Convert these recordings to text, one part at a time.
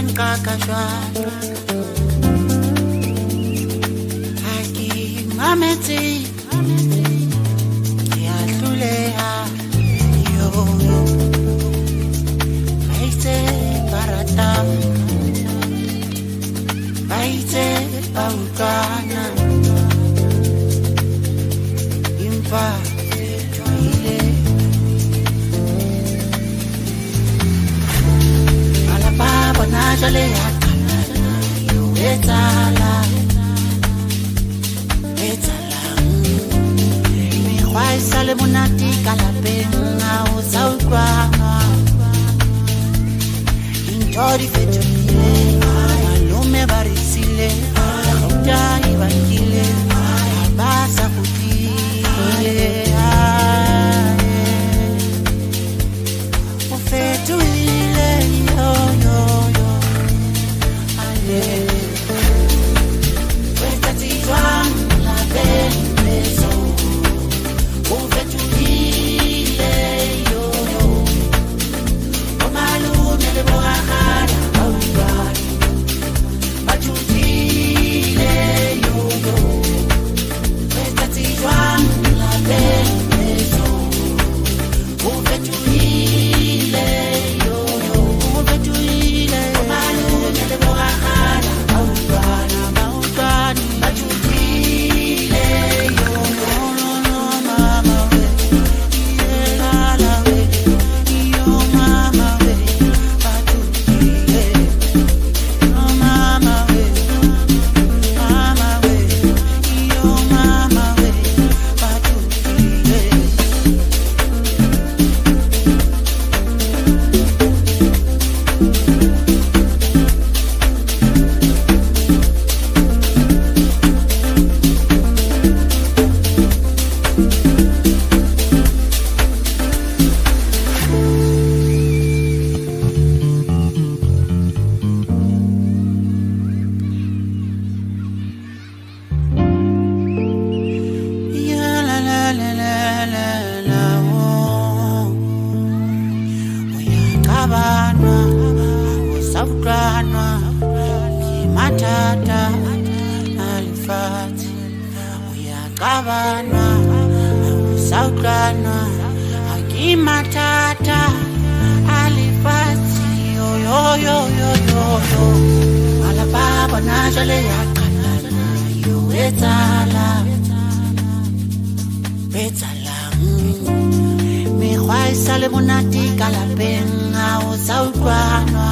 kakashwa aki mameti ya hluleha yo baite barata baite paukana impa ile ala baba na jale ya etala mi khwai sale monati ka lapeng o tsaukwana intori fetile malume barisile ya ibangile basa kutile o fetile yo yo yo ale questa ti juan la bellezza o fetile yo yo o malume le borahara matata alifati uyakabana usauklana akimatata alifati yo yo yo yo yo ala baba na jale yakana yo etala mi khwai sale monati ka lapeng o tsaukwana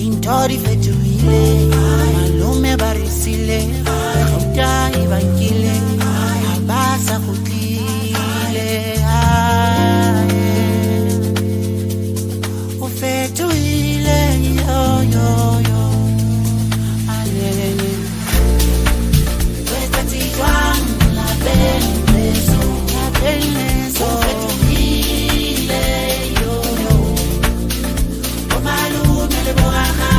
intori fetile malume barisile ya ibangile basa kutile o fetile yo yo yo alele questa ti juan la bellezza o fetile yo yo o malume le borahara